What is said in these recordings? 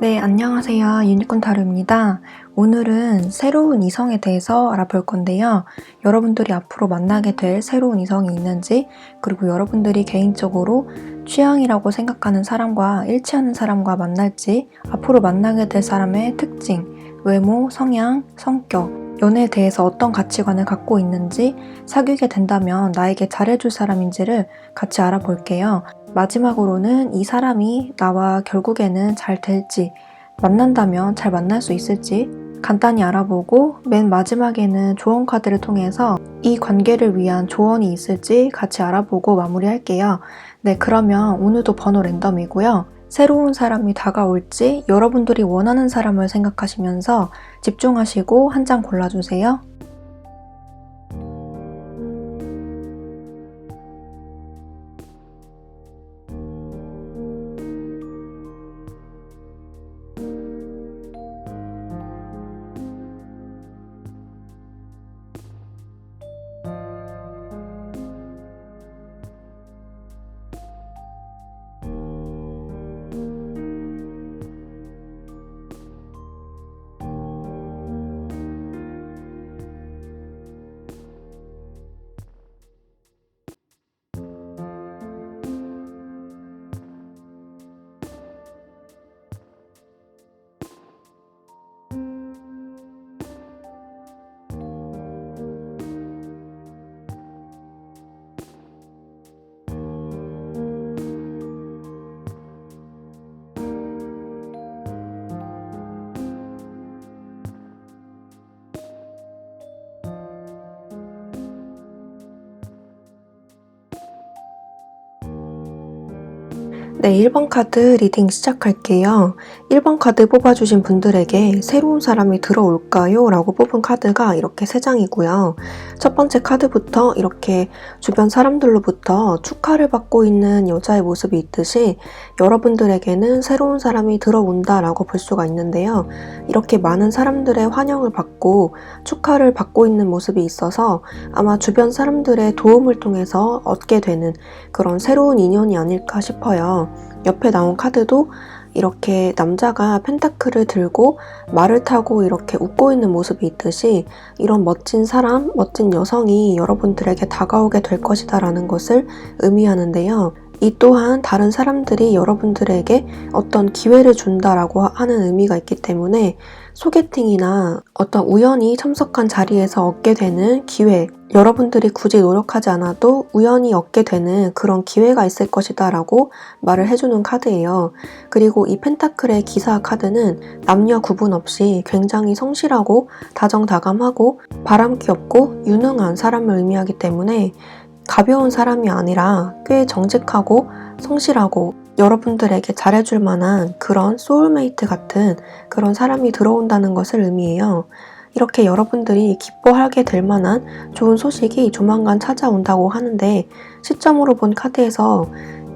네, 안녕하세요. 유니콘 타로입니다. 오늘은 새로운 이성에 대해서 알아볼 건데요. 여러분들이 앞으로 만나게 될 새로운 이성이 있는지, 그리고 여러분들이 개인적으로 취향이라고 생각하는 사람과 일치하는 사람과 만날지, 앞으로 만나게 될 사람의 특징, 외모, 성향, 성격, 연애에 대해서 어떤 가치관을 갖고 있는지, 사귀게 된다면 나에게 잘해줄 사람인지를 같이 알아볼게요. 마지막으로는 이 사람이 나와 결국에는 잘 될지, 만난다면 잘 만날 수 있을지 간단히 알아보고, 맨 마지막에는 조언 카드를 통해서 이 관계를 위한 조언이 있을지 같이 알아보고 마무리할게요. 네, 그러면 오늘도 번호 랜덤이고요. 새로운 사람이 다가올지 여러분들이 원하는 사람을 생각하시면서 집중하시고 한 장 골라주세요. 네, 1번 카드 리딩 시작할게요. 1번 카드 뽑아주신 분들에게 새로운 사람이 들어올까요? 라고 뽑은 카드가 이렇게 3장이고요. 첫 번째 카드부터 이렇게 주변 사람들로부터 축하를 받고 있는 여자의 모습이 있듯이 여러분들에게는 새로운 사람이 들어온다 라고 볼 수가 있는데요. 이렇게 많은 사람들의 환영을 받고 축하를 받고 있는 모습이 있어서 아마 주변 사람들의 도움을 통해서 얻게 되는 그런 새로운 인연이 아닐까 싶어요. 옆에 나온 카드도 이렇게 남자가 펜타클을 들고 말을 타고 이렇게 웃고 있는 모습이 있듯이 이런 멋진 사람, 멋진 여성이 여러분들에게 다가오게 될 것이다 라는 것을 의미하는데요. 이 또한 다른 사람들이 여러분들에게 어떤 기회를 준다라고 하는 의미가 있기 때문에 소개팅이나 어떤 우연히 참석한 자리에서 얻게 되는 기회, 여러분들이 굳이 노력하지 않아도 우연히 얻게 되는 그런 기회가 있을 것이다 라고 말을 해주는 카드예요. 그리고 이 펜타클의 기사 카드는 남녀 구분 없이 굉장히 성실하고 다정다감하고 바람기 없고 유능한 사람을 의미하기 때문에 가벼운 사람이 아니라 꽤 정직하고 성실하고 여러분들에게 잘해줄 만한 그런 소울메이트 같은 그런 사람이 들어온다는 것을 의미해요. 이렇게 여러분들이 기뻐하게 될 만한 좋은 소식이 조만간 찾아온다고 하는데, 시점으로 본 카드에서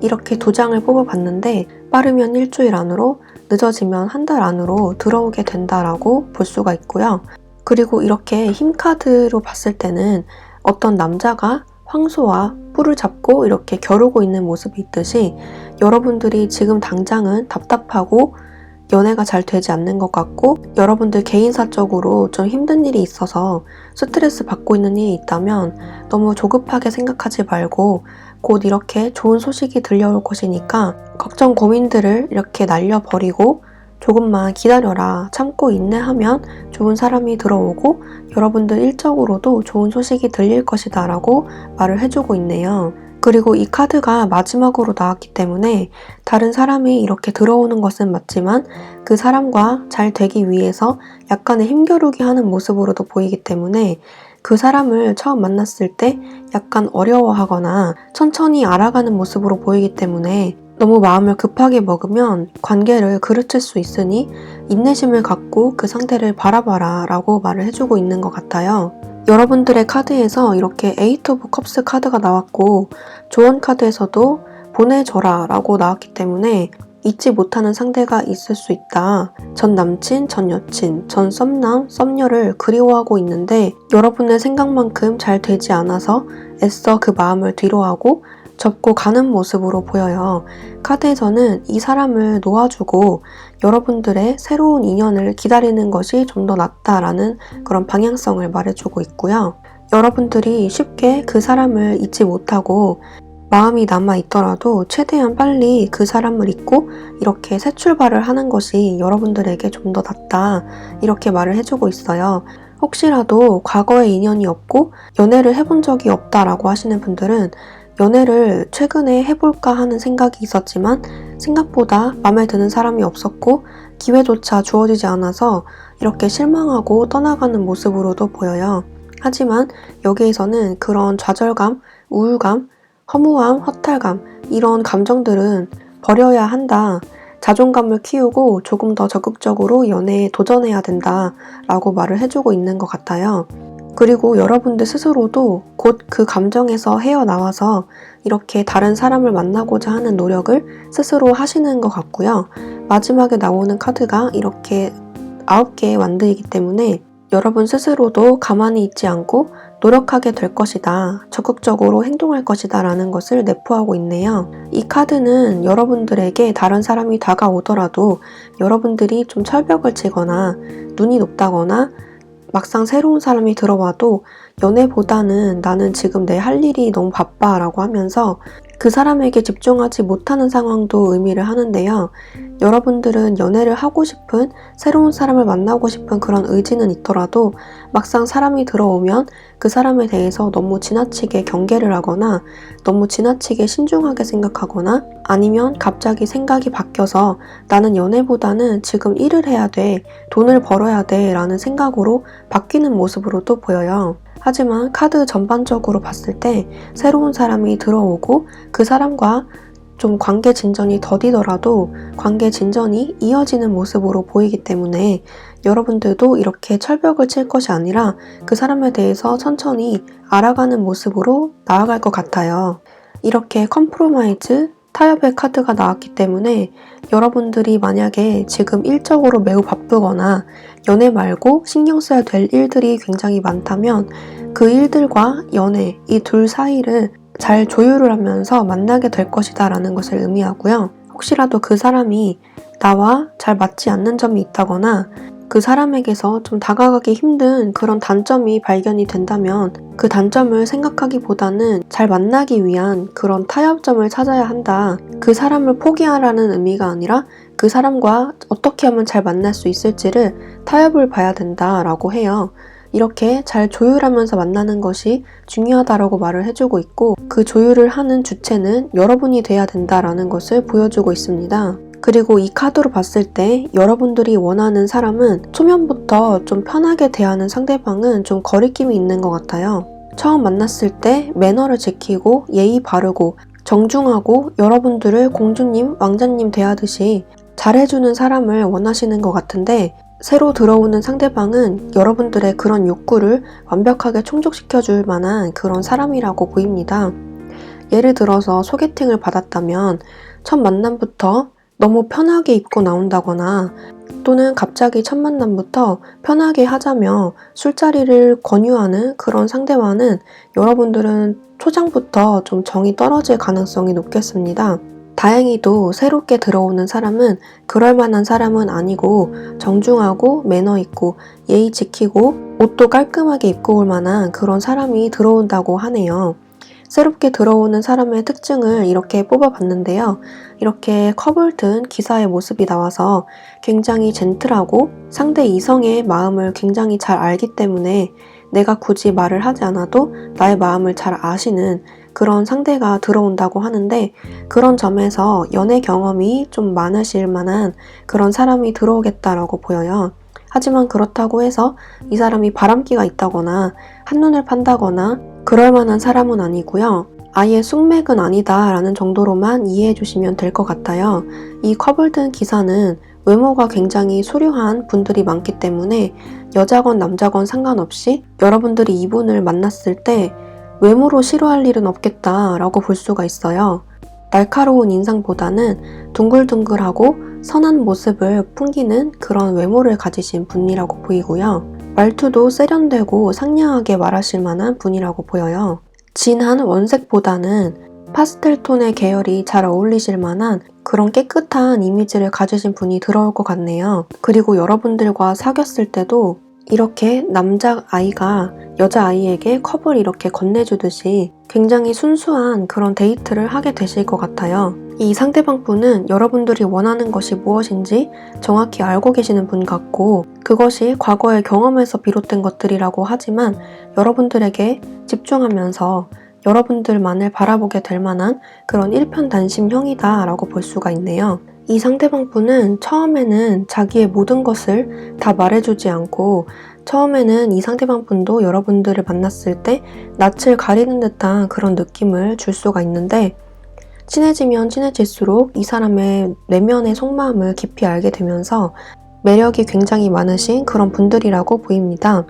이렇게 2장을 뽑아봤는데 빠르면 일주일 안으로, 늦어지면 한 달 안으로 들어오게 된다라고 볼 수가 있고요. 그리고 이렇게 힘 카드로 봤을 때는 어떤 남자가 황소와 뿔을 잡고 이렇게 겨루고 있는 모습이 있듯이 여러분들이 지금 당장은 답답하고 연애가 잘 되지 않는 것 같고 여러분들 개인사적으로 좀 힘든 일이 있어서 스트레스 받고 있는 일이 있다면 너무 조급하게 생각하지 말고 곧 이렇게 좋은 소식이 들려올 것이니까 걱정 고민들을 이렇게 날려버리고 조금만 기다려라, 참고 인내하면 좋은 사람이 들어오고 여러분들 일적으로도 좋은 소식이 들릴 것이다 라고 말을 해주고 있네요. 그리고 이 카드가 마지막으로 나왔기 때문에 다른 사람이 이렇게 들어오는 것은 맞지만 그 사람과 잘 되기 위해서 약간의 힘겨루기 하는 모습으로도 보이기 때문에 그 사람을 처음 만났을 때 약간 어려워하거나 천천히 알아가는 모습으로 보이기 때문에 너무 마음을 급하게 먹으면 관계를 그르칠 수 있으니 인내심을 갖고 그 상대를 바라봐라 라고 말을 해주고 있는 것 같아요. 여러분들의 카드에서 이렇게 에이트 오브 컵스 카드가 나왔고 조언 카드에서도 보내줘라 라고 나왔기 때문에 잊지 못하는 상대가 있을 수 있다. 전 남친, 전 여친, 전 썸남, 썸녀를 그리워하고 있는데 여러분의 생각만큼 잘 되지 않아서 애써 그 마음을 뒤로하고 접고 가는 모습으로 보여요. 카드에서는 이 사람을 놓아주고 여러분들의 새로운 인연을 기다리는 것이 좀 더 낫다라는 그런 방향성을 말해주고 있고요. 여러분들이 쉽게 그 사람을 잊지 못하고 마음이 남아있더라도 최대한 빨리 그 사람을 잊고 이렇게 새 출발을 하는 것이 여러분들에게 좀 더 낫다, 이렇게 말을 해주고 있어요. 혹시라도 과거에 인연이 없고 연애를 해본 적이 없다라고 하시는 분들은 연애를 최근에 해볼까 하는 생각이 있었지만 생각보다 마음에 드는 사람이 없었고 기회조차 주어지지 않아서 이렇게 실망하고 떠나가는 모습으로도 보여요. 하지만 여기에서는 그런 좌절감, 우울감, 허무함, 허탈감, 이런 감정들은 버려야 한다. 자존감을 키우고 조금 더 적극적으로 연애에 도전해야 된다 라고 말을 해주고 있는 것 같아요. 그리고 여러분들 스스로도 곧 그 감정에서 헤어나와서 이렇게 다른 사람을 만나고자 하는 노력을 스스로 하시는 것 같고요. 마지막에 나오는 카드가 이렇게 9개의 완드이기 때문에 여러분 스스로도 가만히 있지 않고 노력하게 될 것이다, 적극적으로 행동할 것이다 라는 것을 내포하고 있네요. 이 카드는 여러분들에게 다른 사람이 다가오더라도 여러분들이 좀 철벽을 치거나 눈이 높다거나 막상 새로운 사람이 들어와도 연애보다는 나는 지금 내 할 일이 너무 바빠 라고 하면서 그 사람에게 집중하지 못하는 상황도 의미를 하는데요. 여러분들은 연애를 하고 싶은, 새로운 사람을 만나고 싶은 그런 의지는 있더라도 막상 사람이 들어오면 그 사람에 대해서 너무 지나치게 경계를 하거나 너무 지나치게 신중하게 생각하거나 아니면 갑자기 생각이 바뀌어서 나는 연애보다는 지금 일을 해야 돼, 돈을 벌어야 돼 라는 생각으로 바뀌는 모습으로도 보여요. 하지만 카드 전반적으로 봤을 때 새로운 사람이 들어오고 그 사람과 좀 관계 진전이 더디더라도 관계 진전이 이어지는 모습으로 보이기 때문에 여러분들도 이렇게 철벽을 칠 것이 아니라 그 사람에 대해서 천천히 알아가는 모습으로 나아갈 것 같아요. 이렇게 컴프로마이즈, 타협의 카드가 나왔기 때문에 여러분들이 만약에 지금 일적으로 매우 바쁘거나 연애 말고 신경 써야 될 일들이 굉장히 많다면 그 일들과 연애, 이 둘 사이를 잘 조율을 하면서 만나게 될 것이다 라는 것을 의미하고요. 혹시라도 그 사람이 나와 잘 맞지 않는 점이 있다거나 그 사람에게서 좀 다가가기 힘든 그런 단점이 발견이 된다면 그 단점을 생각하기보다는 잘 만나기 위한 그런 타협점을 찾아야 한다. 그 사람을 포기하라는 의미가 아니라 그 사람과 어떻게 하면 잘 만날 수 있을지를 타협을 봐야 된다라고 해요. 이렇게 잘 조율하면서 만나는 것이 중요하다라고 말을 해주고 있고 그 조율을 하는 주체는 여러분이 돼야 된다라는 것을 보여주고 있습니다. 그리고 이 카드로 봤을 때 여러분들이 원하는 사람은 초면부터 좀 편하게 대하는 상대방은 좀 거리낌이 있는 것 같아요. 처음 만났을 때 매너를 지키고 예의 바르고 정중하고 여러분들을 공주님, 왕자님 대하듯이 잘해주는 사람을 원하시는 것 같은데 새로 들어오는 상대방은 여러분들의 그런 욕구를 완벽하게 충족시켜줄 만한 그런 사람이라고 보입니다. 예를 들어서 소개팅을 받았다면 첫 만남부터 너무 편하게 입고 나온다거나 또는 갑자기 첫 만남부터 편하게 하자며 술자리를 권유하는 그런 상대와는 여러분들은 초장부터 좀 정이 떨어질 가능성이 높겠습니다. 다행히도 새롭게 들어오는 사람은 그럴 만한 사람은 아니고 정중하고 매너 있고 예의 지키고 옷도 깔끔하게 입고 올 만한 그런 사람이 들어온다고 하네요. 새롭게 들어오는 사람의 특징을 이렇게 뽑아봤는데요. 이렇게 컵을 든 기사의 모습이 나와서 굉장히 젠틀하고 상대 이성의 마음을 굉장히 잘 알기 때문에 내가 굳이 말을 하지 않아도 나의 마음을 잘 아시는 그런 상대가 들어온다고 하는데 그런 점에서 연애 경험이 좀 많으실 만한 그런 사람이 들어오겠다라고 보여요. 하지만 그렇다고 해서 이 사람이 바람기가 있다거나 한눈을 판다거나 그럴 만한 사람은 아니고요. 아예 숙맥은 아니다 라는 정도로만 이해해 주시면 될 것 같아요. 이 컵을 든 기사는 외모가 굉장히 수려한 분들이 많기 때문에 여자건 남자건 상관없이 여러분들이 이분을 만났을 때 외모로 싫어할 일은 없겠다라고 볼 수가 있어요. 날카로운 인상보다는 둥글둥글하고 선한 모습을 풍기는 그런 외모를 가지신 분이라고 보이고요. 말투도 세련되고 상냥하게 말하실 만한 분이라고 보여요. 진한 원색보다는 파스텔 톤의 계열이 잘 어울리실 만한 그런 깨끗한 이미지를 가지신 분이 들어올 것 같네요. 그리고 여러분들과 사귀었을 때도 이렇게 남자아이가 여자아이에게 컵을 이렇게 건네주듯이 굉장히 순수한 그런 데이트를 하게 되실 것 같아요. 이 상대방 분은 여러분들이 원하는 것이 무엇인지 정확히 알고 계시는 분 같고, 그것이 과거의 경험에서 비롯된 것들이라고 하지만 여러분들에게 집중하면서 여러분들만을 바라보게 될 만한 그런 일편단심형이다 라고 볼 수가 있네요. 이 상대방 분은 처음에는 자기의 모든 것을 다 말해주지 않고, 처음에는 이 상대방 분도 여러분들을 만났을 때 낯을 가리는 듯한 그런 느낌을 줄 수가 있는데, 친해지면 친해질수록 이 사람의 내면의 속마음을 깊이 알게 되면서 매력이 굉장히 많으신 그런 분들이라고 보입니다.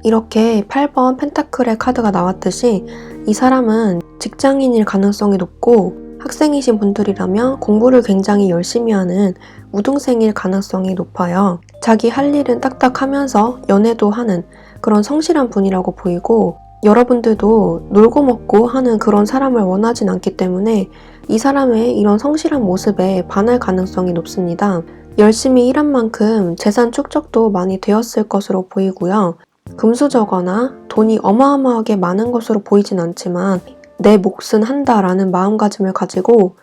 이렇게 8번 펜타클의 카드가 나왔듯이 이 사람은 직장인일 가능성이 높고, 학생이신 분들이라면 공부를 굉장히 열심히 하는 우등생일 가능성이 높아요. 자기 할 일은 딱딱하면서 연애도 하는 그런 성실한 분이라고 보이고, 여러분들도 놀고 먹고 하는 그런 사람을 원하진 않기 때문에 이 사람의 이런 성실한 모습에 반할 가능성이 높습니다. 열심히 일한 만큼 재산 축적도 많이 되었을 것으로 보이고요. 금수저거나 돈이 어마어마하게 많은 것으로 보이진 않지만 내 몫은 한다라는 마음가짐을 가지고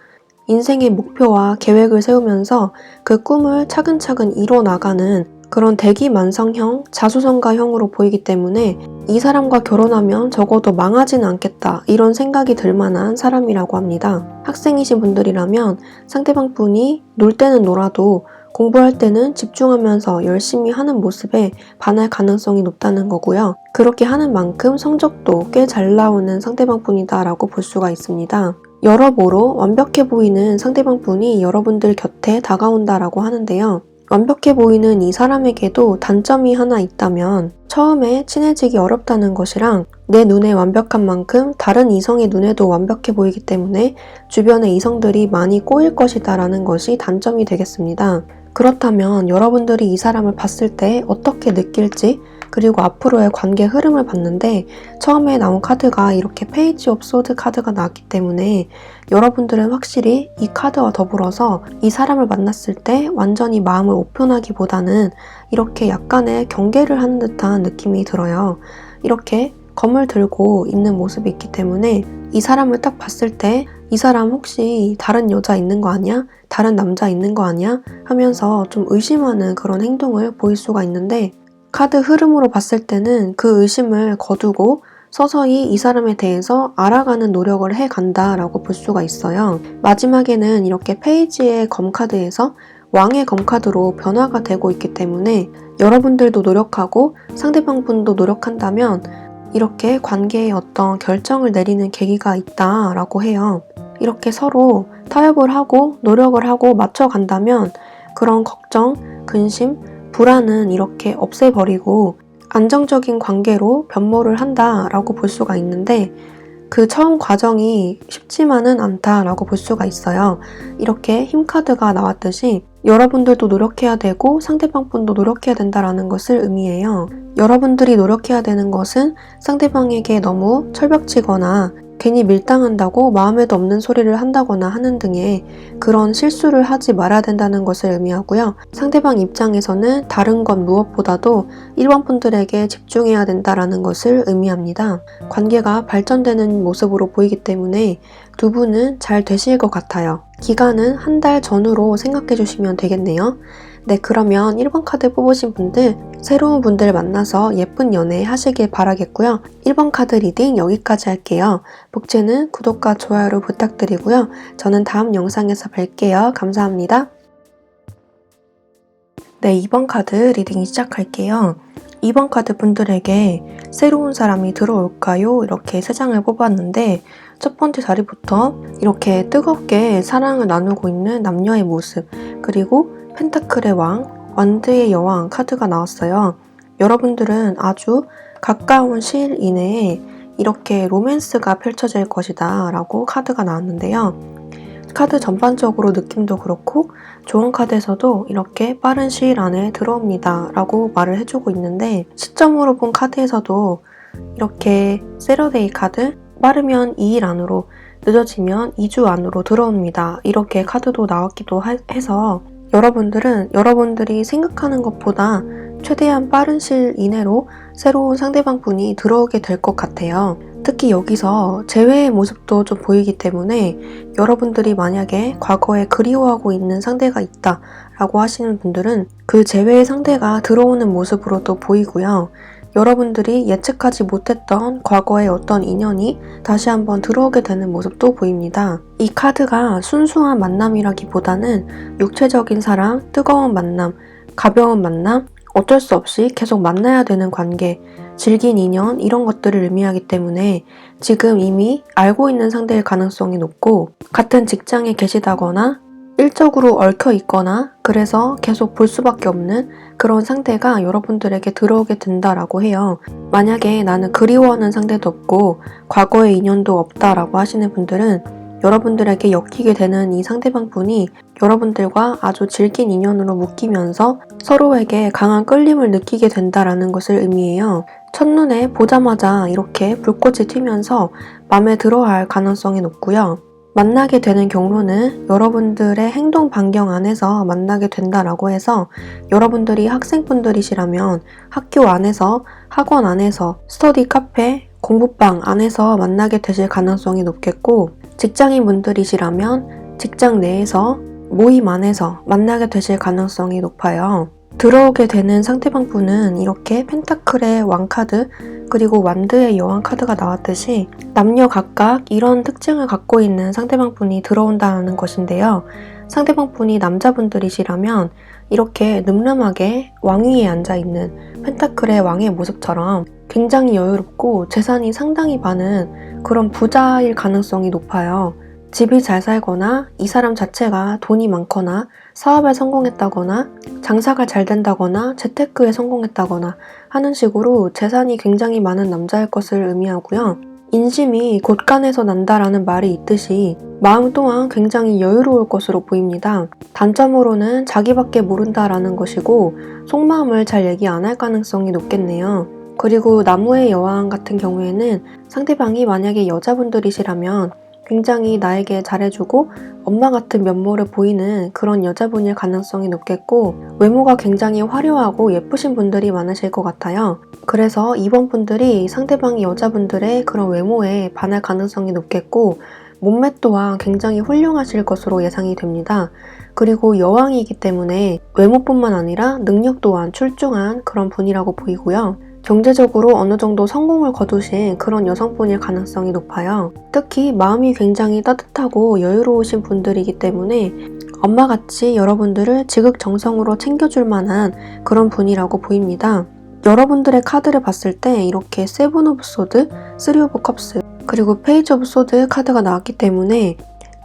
인생의 목표와 계획을 세우면서 그 꿈을 차근차근 이뤄나가는 그런 대기만성형, 자수성가형으로 보이기 때문에 이 사람과 결혼하면 적어도 망하지는 않겠다 이런 생각이 들 만한 사람이라고 합니다. 학생이신 분들이라면 상대방 분이 놀 때는 놀아도 공부할 때는 집중하면서 열심히 하는 모습에 반할 가능성이 높다는 거고요. 그렇게 하는 만큼 성적도 꽤 잘 나오는 상대방 분이다 라고 볼 수가 있습니다. 여러모로 완벽해 보이는 상대방 분이 여러분들 곁에 다가온다라고 하는데요. 완벽해 보이는 이 사람에게도 단점이 하나 있다면 처음에 친해지기 어렵다는 것이랑 내 눈에 완벽한 만큼 다른 이성의 눈에도 완벽해 보이기 때문에 주변의 이성들이 많이 꼬일 것이다 라는 것이 단점이 되겠습니다. 그렇다면 여러분들이 이 사람을 봤을 때 어떻게 느낄지, 그리고 앞으로의 관계 흐름을 봤는데 처음에 나온 카드가 이렇게 페이지 오브 소드 카드가 나왔기 때문에 여러분들은 확실히 이 카드와 더불어서 이 사람을 만났을 때 완전히 마음을 오픈하기보다는 이렇게 약간의 경계를 하는 듯한 느낌이 들어요. 이렇게 검을 들고 있는 모습이 있기 때문에 이 사람을 딱 봤을 때 이 사람 혹시 다른 여자 있는 거 아니야? 다른 남자 있는 거 아니야? 하면서 좀 의심하는 그런 행동을 보일 수가 있는데, 카드 흐름으로 봤을 때는 그 의심을 거두고 서서히 이 사람에 대해서 알아가는 노력을 해간다라고 볼 수가 있어요. 마지막에는 이렇게 페이지의 검카드에서 왕의 검카드로 변화가 되고 있기 때문에 여러분들도 노력하고 상대방 분도 노력한다면 이렇게 관계에 어떤 결정을 내리는 계기가 있다라고 해요. 이렇게 서로 타협을 하고 노력을 하고 맞춰간다면 그런 걱정, 근심, 불안은 이렇게 없애버리고 안정적인 관계로 변모를 한다라고 볼 수가 있는데, 그 처음 과정이 쉽지만은 않다라고 볼 수가 있어요. 이렇게 힘카드가 나왔듯이 여러분들도 노력해야 되고 상대방 분도 노력해야 된다라는 것을 의미해요. 여러분들이 노력해야 되는 것은 상대방에게 너무 철벽치거나 괜히 밀당한다고 마음에도 없는 소리를 한다거나 하는 등의 그런 실수를 하지 말아야 된다는 것을 의미하고요. 상대방 입장에서는 다른 것 무엇보다도 1번 분들에게 집중해야 된다는 것을 의미합니다. 관계가 발전되는 모습으로 보이기 때문에 두 분은 잘 되실 것 같아요. 기간은 한 달 전후로 생각해 주시면 되겠네요. 네, 그러면 1번 카드 뽑으신 분들, 새로운 분들 만나서 예쁜 연애 하시길 바라겠고요. 1번 카드 리딩 여기까지 할게요. 복제는 구독과 좋아요를 부탁드리고요. 저는 다음 영상에서 뵐게요. 감사합니다. 네, 2번 카드 리딩 시작할게요. 2번 카드 분들에게 새로운 사람이 들어올까요? 이렇게 3장을 뽑았는데 첫 번째 자리부터 이렇게 뜨겁게 사랑을 나누고 있는 남녀의 모습, 그리고 펜타클의 왕, 완드의 여왕 카드가 나왔어요. 여러분들은 아주 가까운 시일 이내에 이렇게 로맨스가 펼쳐질 것이다 라고 카드가 나왔는데요. 카드 전반적으로 느낌도 그렇고 조언 카드에서도 이렇게 빠른 시일 안에 들어옵니다 라고 말을 해주고 있는데, 시점으로 본 카드에서도 이렇게 세러데이 카드, 빠르면 2일 안으로, 늦어지면 2주 안으로 들어옵니다. 이렇게 카드도 나왔기도 해서 여러분들은 여러분들이 생각하는 것보다 최대한 빠른 시일 이내로 새로운 상대방 분이 들어오게 될 것 같아요. 특히 여기서 재회의 모습도 좀 보이기 때문에 여러분들이 만약에 과거에 그리워하고 있는 상대가 있다 라고 하시는 분들은 그 재회의 상대가 들어오는 모습으로도 보이고요. 여러분들이 예측하지 못했던 과거의 어떤 인연이 다시 한번 들어오게 되는 모습도 보입니다. 이 카드가 순수한 만남이라기보다는 육체적인 사랑, 뜨거운 만남, 가벼운 만남, 어쩔 수 없이 계속 만나야 되는 관계, 질긴 인연 이런 것들을 의미하기 때문에 지금 이미 알고 있는 상대일 가능성이 높고 같은 직장에 계시다거나 일적으로 얽혀 있거나 그래서 계속 볼 수밖에 없는 그런 상대가 여러분들에게 들어오게 된다라고 해요. 만약에 나는 그리워하는 상대도 없고 과거의 인연도 없다라고 하시는 분들은 여러분들에게 엮이게 되는 이 상대방 분이 여러분들과 아주 질긴 인연으로 묶이면서 서로에게 강한 끌림을 느끼게 된다라는 것을 의미해요. 첫눈에 보자마자 이렇게 불꽃이 튀면서 마음에 들어할 가능성이 높고요. 만나게 되는 경로는 여러분들의 행동 반경 안에서 만나게 된다라고 해서 여러분들이 학생분들이시라면 학교 안에서, 학원 안에서, 스터디 카페, 공부방 안에서 만나게 되실 가능성이 높겠고 직장인 분들이시라면 직장 내에서 모임 안에서 만나게 되실 가능성이 높아요. 들어오게 되는 상대방 분은 이렇게 펜타클의 왕카드 그리고 완드의 여왕 카드가 나왔듯이 남녀 각각 이런 특징을 갖고 있는 상대방 분이 들어온다는 것인데요. 상대방 분이 남자분들이시라면 이렇게 늠름하게 왕위에 앉아있는 펜타클의 왕의 모습처럼 굉장히 여유롭고 재산이 상당히 많은 그런 부자일 가능성이 높아요. 집이 잘 살거나 이 사람 자체가 돈이 많거나 사업에 성공했다거나 장사가 잘 된다거나 재테크에 성공했다거나 하는 식으로 재산이 굉장히 많은 남자일 것을 의미하고요. 인심이 곳간에서 난다라는 말이 있듯이 마음 또한 굉장히 여유로울 것으로 보입니다. 단점으로는 자기밖에 모른다라는 것이고 속마음을 잘 얘기 안 할 가능성이 높겠네요. 그리고 나무의 여왕 같은 경우에는 상대방이 만약에 여자분들이시라면 굉장히 나에게 잘해주고 엄마 같은 면모를 보이는 그런 여자분일 가능성이 높겠고 외모가 굉장히 화려하고 예쁘신 분들이 많으실 것 같아요. 그래서 이번 분들이 상대방이 여자분들의 그런 외모에 반할 가능성이 높겠고 몸매 또한 굉장히 훌륭하실 것으로 예상이 됩니다. 그리고 여왕이기 때문에 외모뿐만 아니라 능력 또한 출중한 그런 분이라고 보이고요. 경제적으로 어느 정도 성공을 거두신 그런 여성분일 가능성이 높아요. 특히 마음이 굉장히 따뜻하고 여유로우신 분들이기 때문에 엄마같이 여러분들을 지극정성으로 챙겨줄 만한 그런 분이라고 보입니다. 여러분들의 카드를 봤을 때 이렇게 세븐 오브 소드, 쓰리 오브 컵스, 그리고 페이지 오브 소드 카드가 나왔기 때문에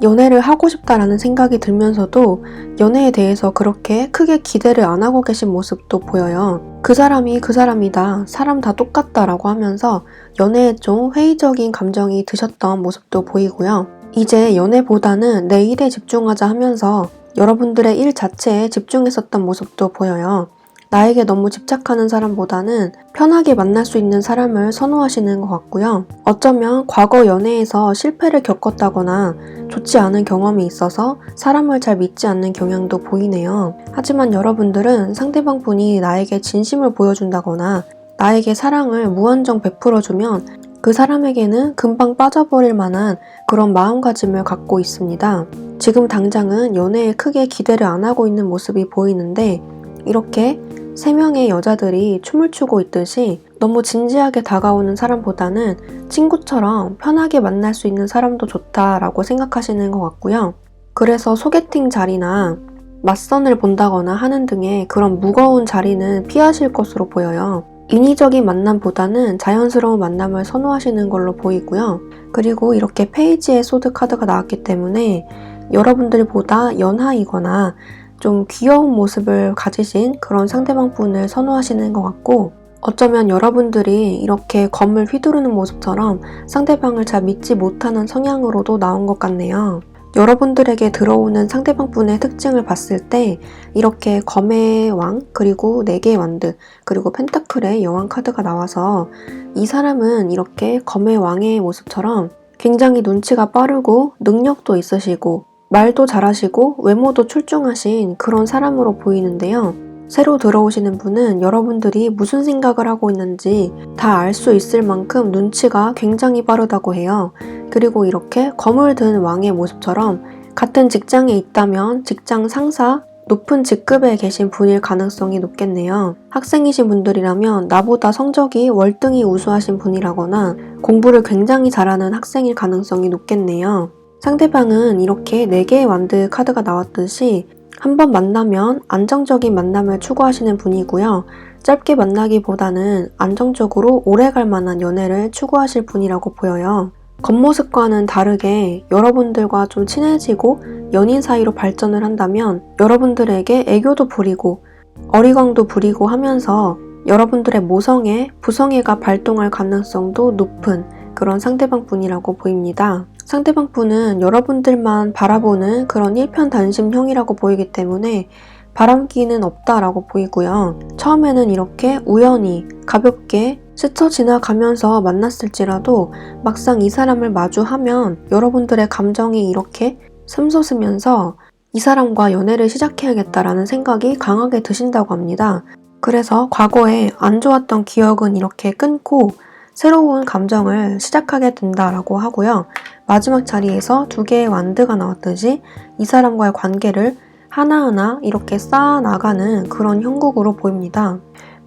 연애를 하고 싶다라는 생각이 들면서도 연애에 대해서 그렇게 크게 기대를 안 하고 계신 모습도 보여요. 그 사람이 그 사람이다, 사람 다 똑같다라고 하면서 연애에 좀 회의적인 감정이 드셨던 모습도 보이고요. 이제 연애보다는 내 일에 집중하자 하면서 여러분들의 일 자체에 집중했었던 모습도 보여요. 나에게 너무 집착하는 사람보다는 편하게 만날 수 있는 사람을 선호하시는 것 같고요. 어쩌면 과거 연애에서 실패를 겪었다거나 좋지 않은 경험이 있어서 사람을 잘 믿지 않는 경향도 보이네요. 하지만 여러분들은 상대방 분이 나에게 진심을 보여준다거나 나에게 사랑을 무한정 베풀어주면 그 사람에게는 금방 빠져버릴 만한 그런 마음가짐을 갖고 있습니다. 지금 당장은 연애에 크게 기대를 안 하고 있는 모습이 보이는데 이렇게 3명의 여자들이 춤을 추고 있듯이 너무 진지하게 다가오는 사람보다는 친구처럼 편하게 만날 수 있는 사람도 좋다라고 생각하시는 것 같고요. 그래서 소개팅 자리나 맞선을 본다거나 하는 등의 그런 무거운 자리는 피하실 것으로 보여요. 인위적인 만남보다는 자연스러운 만남을 선호하시는 걸로 보이고요. 그리고 이렇게 페이지의 소드 카드가 나왔기 때문에 여러분들보다 연하이거나 좀 귀여운 모습을 가지신 그런 상대방 분을 선호하시는 것 같고 어쩌면 여러분들이 이렇게 검을 휘두르는 모습처럼 상대방을 잘 믿지 못하는 성향으로도 나온 것 같네요. 여러분들에게 들어오는 상대방 분의 특징을 봤을 때 이렇게 검의 왕, 그리고 4개의 완드, 그리고 펜타클의 여왕 카드가 나와서 이 사람은 이렇게 검의 왕의 모습처럼 굉장히 눈치가 빠르고 능력도 있으시고 말도 잘하시고 외모도 출중하신 그런 사람으로 보이는데요. 새로 들어오시는 분은 여러분들이 무슨 생각을 하고 있는지 다 알 수 있을 만큼 눈치가 굉장히 빠르다고 해요. 그리고 이렇게 검을 든 왕의 모습처럼 같은 직장에 있다면 직장 상사, 높은 직급에 계신 분일 가능성이 높겠네요. 학생이신 분들이라면 나보다 성적이 월등히 우수하신 분이라거나 공부를 굉장히 잘하는 학생일 가능성이 높겠네요. 상대방은 이렇게 4개의 완드 카드가 나왔듯이 한번 만나면 안정적인 만남을 추구하시는 분이고요. 짧게 만나기보다는 안정적으로 오래갈 만한 연애를 추구하실 분이라고 보여요. 겉모습과는 다르게 여러분들과 좀 친해지고 연인 사이로 발전을 한다면 여러분들에게 애교도 부리고 어리광도 부리고 하면서 여러분들의 모성애, 부성애가 발동할 가능성도 높은 그런 상대방 분이라고 보입니다. 상대방 분은 여러분들만 바라보는 그런 일편단심형이라고 보이기 때문에 바람기는 없다라고 보이고요. 처음에는 이렇게 우연히 가볍게 스쳐 지나가면서 만났을지라도 막상 이 사람을 마주하면 여러분들의 감정이 이렇게 샘솟으면서 이 사람과 연애를 시작해야겠다라는 생각이 강하게 드신다고 합니다. 그래서 과거에 안 좋았던 기억은 이렇게 끊고 새로운 감정을 시작하게 된다라고 하고요. 마지막 자리에서 2개의 완드가 나왔듯이 이 사람과의 관계를 하나하나 이렇게 쌓아나가는 그런 형국으로 보입니다.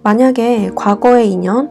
만약에 과거의 인연,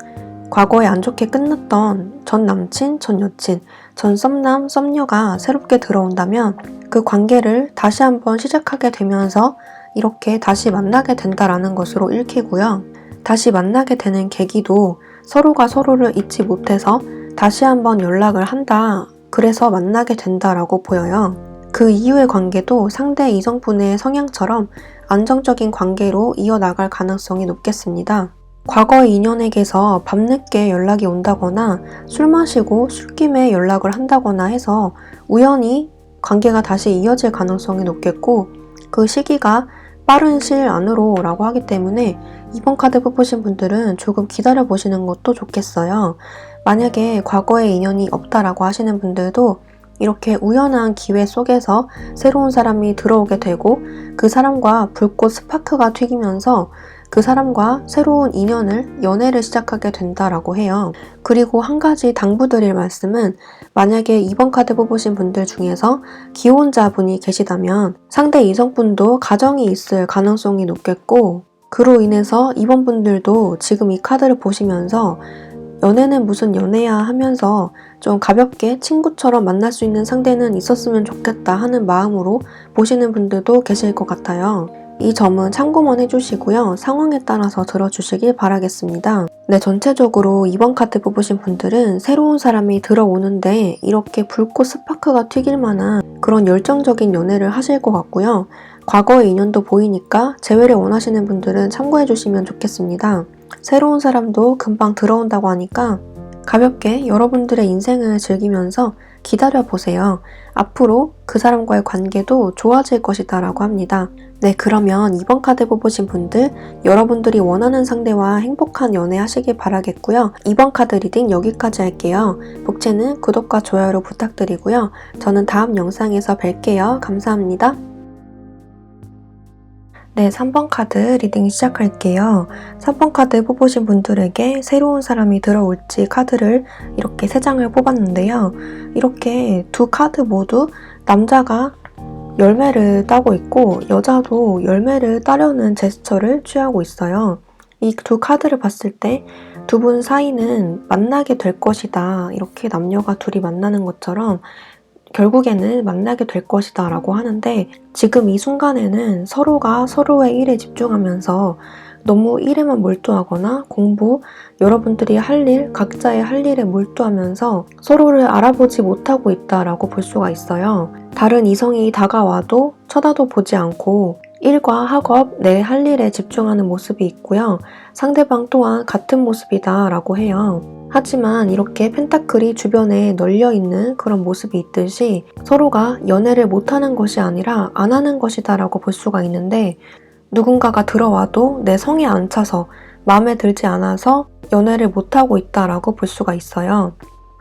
과거에 안 좋게 끝났던 전 남친, 전 여친, 전 썸남, 썸녀가 새롭게 들어온다면 그 관계를 다시 한번 시작하게 되면서 이렇게 다시 만나게 된다라는 것으로 읽히고요. 다시 만나게 되는 계기도 서로가 서로를 잊지 못해서 다시 한번 연락을 한다. 그래서 만나게 된다라고 보여요. 그 이후의 관계도 상대 이성분의 성향처럼 안정적인 관계로 이어나갈 가능성이 높겠습니다. 과거의 인연에게서 밤늦게 연락이 온다거나 술 마시고 술김에 연락을 한다거나 해서 우연히 관계가 다시 이어질 가능성이 높겠고 그 시기가 빠른 시일 안으로 라고 하기 때문에 이번 카드 뽑으신 분들은 조금 기다려 보시는 것도 좋겠어요. 만약에 과거의 인연이 없다라고 하시는 분들도 이렇게 우연한 기회 속에서 새로운 사람이 들어오게 되고 그 사람과 불꽃 스파크가 튀기면서 그 사람과 새로운 인연을, 연애를 시작하게 된다라고 해요. 그리고 한 가지 당부드릴 말씀은 만약에 이번 카드 뽑으신 분들 중에서 기혼자분이 계시다면 상대 이성분도 가정이 있을 가능성이 높겠고 그로 인해서 이번 분들도 지금 이 카드를 보시면서 연애는 무슨 연애야 하면서 좀 가볍게 친구처럼 만날 수 있는 상대는 있었으면 좋겠다 하는 마음으로 보시는 분들도 계실 것 같아요. 이 점은 참고만 해주시고요. 상황에 따라서 들어주시길 바라겠습니다. 네, 전체적으로 이번 카드 뽑으신 분들은 새로운 사람이 들어오는데 이렇게 불꽃 스파크가 튀길 만한 그런 열정적인 연애를 하실 것 같고요. 과거의 인연도 보이니까 재회를 원하시는 분들은 참고해주시면 좋겠습니다. 새로운 사람도 금방 들어온다고 하니까 가볍게 여러분들의 인생을 즐기면서 기다려보세요. 앞으로 그 사람과의 관계도 좋아질 것이다 라고 합니다. 네, 그러면 이번 카드 뽑으신 분들 여러분들이 원하는 상대와 행복한 연애 하시길 바라겠고요. 이번 카드 리딩 여기까지 할게요. 복채는 구독과 좋아요로 부탁드리고요. 저는 다음 영상에서 뵐게요. 감사합니다. 네, 3번 카드 리딩 시작할게요. 3번 카드 뽑으신 분들에게 새로운 사람이 들어올지 카드를 이렇게 3장을 뽑았는데요. 이렇게 두 카드 모두 남자가 열매를 따고 있고 여자도 열매를 따려는 제스처를 취하고 있어요. 이 두 카드를 봤을 때 두 분 사이는 만나게 될 것이다. 이렇게 남녀가 둘이 만나는 것처럼 결국에는 만나게 될 것이다 라고 하는데 지금 이 순간에는 서로가 서로의 일에 집중하면서 너무 일에만 몰두하거나 공부, 여러분들이 할 일, 각자의 할 일에 몰두하면서 서로를 알아보지 못하고 있다라고 볼 수가 있어요. 다른 이성이 다가와도 쳐다도 보지 않고 일과 학업, 내 할 일에 집중하는 모습이 있고요. 상대방 또한 같은 모습이다 라고 해요. 하지만 이렇게 펜타클이 주변에 널려있는 그런 모습이 있듯이 서로가 연애를 못하는 것이 아니라 안 하는 것이다 라고 볼 수가 있는데 누군가가 들어와도 내 성에 안 차서 마음에 들지 않아서 연애를 못하고 있다라고 볼 수가 있어요.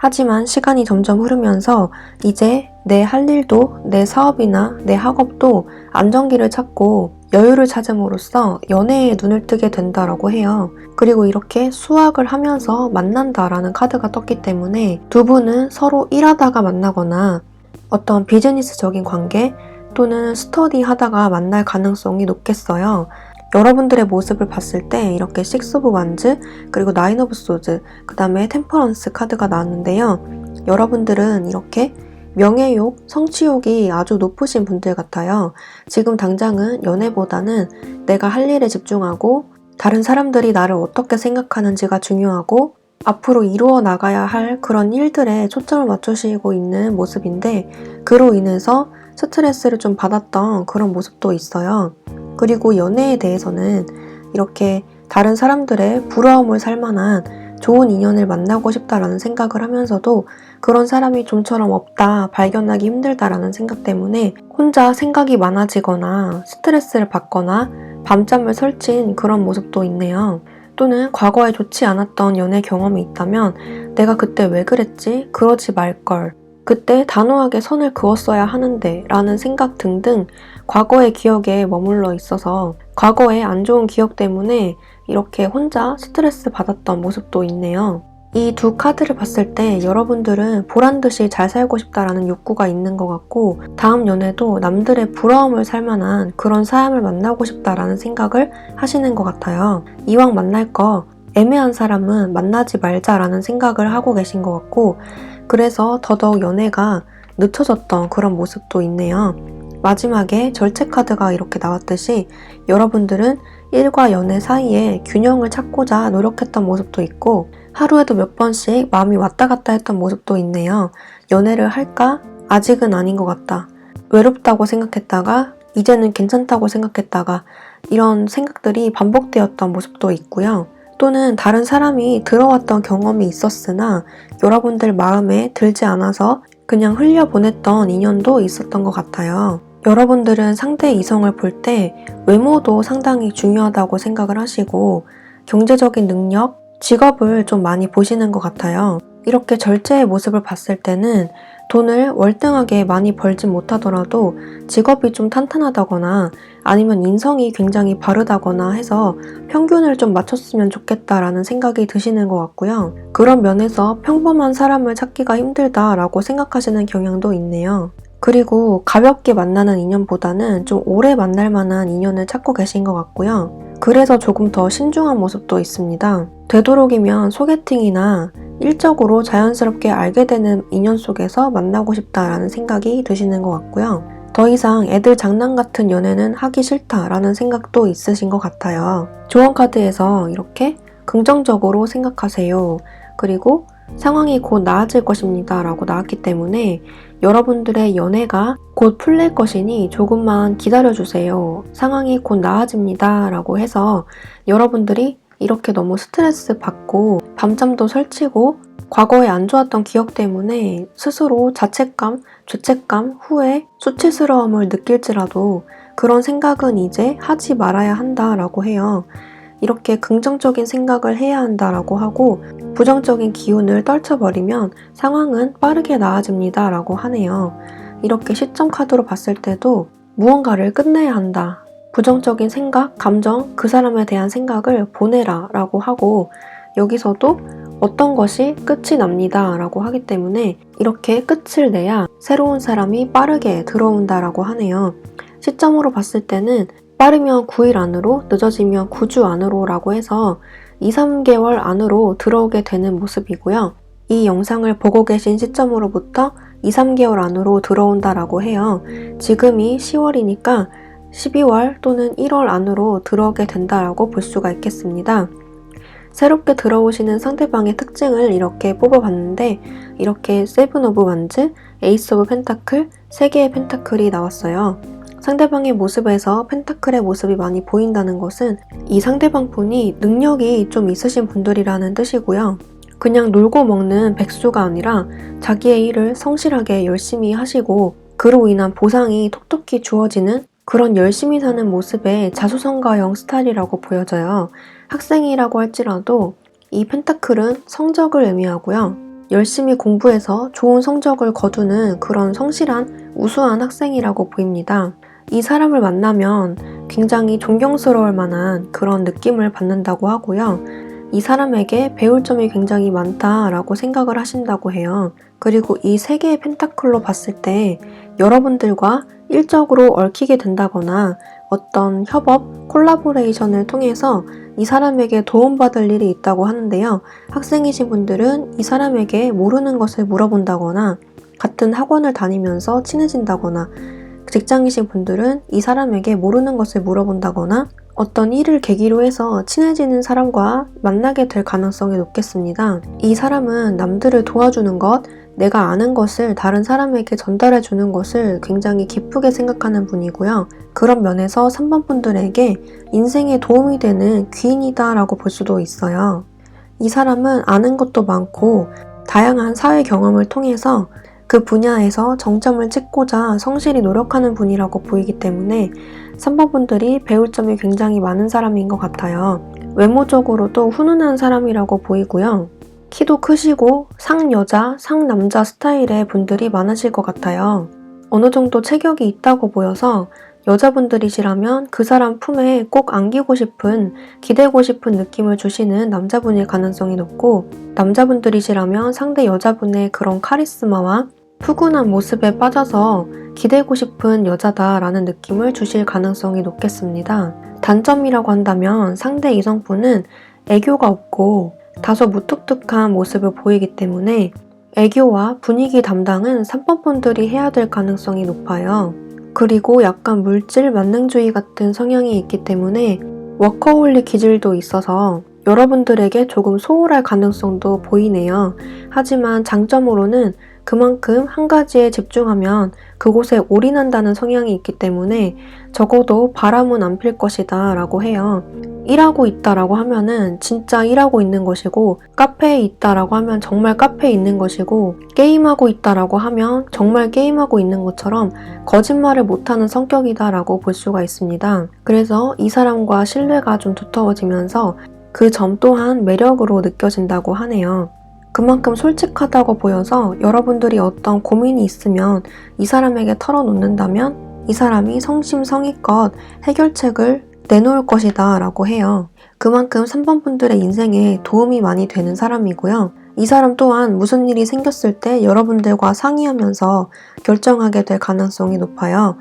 하지만 시간이 점점 흐르면서 이제 내 할 일도 내 사업이나 내 학업도 안정기를 찾고 여유를 찾음으로써 연애에 눈을 뜨게 된다라고 해요. 그리고 이렇게 수학을 하면서 만난다라는 카드가 떴기 때문에 두 분은 서로 일하다가 만나거나 어떤 비즈니스적인 관계 또는 스터디 하다가 만날 가능성이 높겠어요. 여러분들의 모습을 봤을 때 이렇게 식스 오브 완즈 그리고 나인 오브 소드 그 다음에 템퍼런스 카드가 나왔는데요. 여러분들은 이렇게 명예욕, 성취욕이 아주 높으신 분들 같아요. 지금 당장은 연애보다는 내가 할 일에 집중하고 다른 사람들이 나를 어떻게 생각하는지가 중요하고 앞으로 이루어 나가야 할 그런 일들에 초점을 맞추시고 있는 모습인데 그로 인해서 스트레스를 좀 받았던 그런 모습도 있어요. 그리고 연애에 대해서는 이렇게 다른 사람들의 부러움을 살 만한 좋은 인연을 만나고 싶다라는 생각을 하면서도 그런 사람이 좀처럼 없다, 발견하기 힘들다라는 생각 때문에 혼자 생각이 많아지거나 스트레스를 받거나 밤잠을 설친 그런 모습도 있네요. 또는 과거에 좋지 않았던 연애 경험이 있다면 내가 그때 왜 그랬지? 그러지 말걸. 그때 단호하게 선을 그었어야 하는데 라는 생각 등등 과거의 기억에 머물러 있어서 과거의 안 좋은 기억 때문에 이렇게 혼자 스트레스 받았던 모습도 있네요. 이 두 카드를 봤을 때 여러분들은 보란듯이 잘 살고 싶다라는 욕구가 있는 것 같고 다음 연애도 남들의 부러움을 살 만한 그런 사람을 만나고 싶다라는 생각을 하시는 것 같아요. 이왕 만날 거 애매한 사람은 만나지 말자라는 생각을 하고 계신 것 같고 그래서 더더욱 연애가 늦춰졌던 그런 모습도 있네요. 마지막에 절체 카드가 이렇게 나왔듯이 여러분들은 일과 연애 사이에 균형을 찾고자 노력했던 모습도 있고 하루에도 몇 번씩 마음이 왔다 갔다 했던 모습도 있네요. 연애를 할까? 아직은 아닌 것 같다. 외롭다고 생각했다가 이제는 괜찮다고 생각했다가 이런 생각들이 반복되었던 모습도 있고요. 또는 다른 사람이 들어왔던 경험이 있었으나 여러분들 마음에 들지 않아서 그냥 흘려보냈던 인연도 있었던 것 같아요. 여러분들은 상대 이성을 볼 때 외모도 상당히 중요하다고 생각을 하시고 경제적인 능력, 직업을 좀 많이 보시는 것 같아요. 이렇게 절제의 모습을 봤을 때는 돈을 월등하게 많이 벌진 못하더라도 직업이 좀 탄탄하다거나 아니면 인성이 굉장히 바르다거나 해서 평균을 좀 맞췄으면 좋겠다라는 생각이 드시는 것 같고요. 그런 면에서 평범한 사람을 찾기가 힘들다라고 생각하시는 경향도 있네요. 그리고 가볍게 만나는 인연보다는 좀 오래 만날 만한 인연을 찾고 계신 것 같고요. 그래서 조금 더 신중한 모습도 있습니다. 되도록이면 소개팅이나 일적으로 자연스럽게 알게 되는 인연 속에서 만나고 싶다라는 생각이 드시는 것 같고요. 더 이상 애들 장난 같은 연애는 하기 싫다라는 생각도 있으신 것 같아요. 조언 카드에서 이렇게 긍정적으로 생각하세요. 그리고 상황이 곧 나아질 것입니다 라고 나왔기 때문에 여러분들의 연애가 곧 풀릴 것이니 조금만 기다려주세요. 상황이 곧 나아집니다 라고 해서 여러분들이 이렇게 너무 스트레스 받고 밤잠도 설치고 과거에 안 좋았던 기억 때문에 스스로 자책감, 죄책감, 후회, 수치스러움을 느낄지라도 그런 생각은 이제 하지 말아야 한다라고 해요. 이렇게 긍정적인 생각을 해야 한다라고 하고 부정적인 기운을 떨쳐버리면 상황은 빠르게 나아집니다 라고 하네요. 이렇게 시점 카드로 봤을 때도 무언가를 끝내야 한다. 부정적인 생각, 감정, 그 사람에 대한 생각을 보내라 라고 하고 여기서도 어떤 것이 끝이 납니다 라고 하기 때문에 이렇게 끝을 내야 새로운 사람이 빠르게 들어온다 라고 하네요. 시점으로 봤을 때는 빠르면 9일 안으로, 늦어지면 9주 안으로 라고 해서 2-3개월 안으로 들어오게 되는 모습이고요. 이 영상을 보고 계신 시점으로부터 2-3개월 안으로 들어온다라고 해요. 지금이 10월이니까 12월 또는 1월 안으로 들어오게 된다라고 볼 수가 있겠습니다. 새롭게 들어오시는 상대방의 특징을 이렇게 뽑아봤는데 이렇게 세븐 오브 완즈, 에이스 오브 펜타클, 3개의 펜타클이 나왔어요. 상대방의 모습에서 펜타클의 모습이 많이 보인다는 것은 이 상대방 분이 능력이 좀 있으신 분들이라는 뜻이고요. 그냥 놀고 먹는 백수가 아니라 자기의 일을 성실하게 열심히 하시고 그로 인한 보상이 톡톡히 주어지는 그런 열심히 사는 모습의 자수성가형 스타일이라고 보여져요. 학생이라고 할지라도 이 펜타클은 성적을 의미하고요. 열심히 공부해서 좋은 성적을 거두는 그런 성실한 우수한 학생이라고 보입니다. 이 사람을 만나면 굉장히 존경스러울 만한 그런 느낌을 받는다고 하고요. 이 사람에게 배울 점이 굉장히 많다라고 생각을 하신다고 해요. 그리고 이 세 개의 펜타클로 봤을 때 여러분들과 일적으로 얽히게 된다거나 어떤 협업, 콜라보레이션을 통해서 이 사람에게 도움받을 일이 있다고 하는데요. 학생이신 분들은 이 사람에게 모르는 것을 물어본다거나 같은 학원을 다니면서 친해진다거나, 직장이신 분들은 이 사람에게 모르는 것을 물어본다거나 어떤 일을 계기로 해서 친해지는 사람과 만나게 될 가능성이 높겠습니다. 이 사람은 남들을 도와주는 것, 내가 아는 것을 다른 사람에게 전달해 주는 것을 굉장히 기쁘게 생각하는 분이고요. 그런 면에서 3번 분들에게 인생에 도움이 되는 귀인이다 라고 볼 수도 있어요. 이 사람은 아는 것도 많고 다양한 사회 경험을 통해서 그 분야에서 정점을 찍고자 성실히 노력하는 분이라고 보이기 때문에 3번 분들이 배울 점이 굉장히 많은 사람인 것 같아요. 외모적으로도 훈훈한 사람이라고 보이고요. 키도 크시고 상여자, 상남자 스타일의 분들이 많으실 것 같아요. 어느 정도 체격이 있다고 보여서 여자분들이시라면 그 사람 품에 꼭 안기고 싶은, 기대고 싶은 느낌을 주시는 남자분일 가능성이 높고, 남자분들이시라면 상대 여자분의 그런 카리스마와 푸근한 모습에 빠져서 기대고 싶은 여자다라는 느낌을 주실 가능성이 높겠습니다. 단점이라고 한다면 상대 이성분은 애교가 없고 다소 무뚝뚝한 모습을 보이기 때문에 애교와 분위기 담당은 3번 분들이 해야 될 가능성이 높아요. 그리고 약간 물질 만능주의 같은 성향이 있기 때문에 워커홀릭 기질도 있어서 여러분들에게 조금 소홀할 가능성도 보이네요. 하지만 장점으로는 그만큼 한 가지에 집중하면 그곳에 올인한다는 성향이 있기 때문에 적어도 바람은 안 필 것이다 라고 해요. 일하고 있다라고 하면은 진짜 일하고 있는 것이고, 카페에 있다라고 하면 정말 카페에 있는 것이고, 게임하고 있다라고 하면 정말 게임하고 있는 것처럼 거짓말을 못하는 성격이다라고 볼 수가 있습니다. 그래서 이 사람과 신뢰가 좀 두터워지면서 그 점 또한 매력으로 느껴진다고 하네요. 그만큼 솔직하다고 보여서 여러분들이 어떤 고민이 있으면 이 사람에게 털어놓는다면 이 사람이 성심성의껏 해결책을 내놓을 것이다 라고 해요. 그만큼 3번 분들의 인생에 도움이 많이 되는 사람이고요. 이 사람 또한 무슨 일이 생겼을 때 여러분들과 상의하면서 결정하게 될 가능성이 높아요.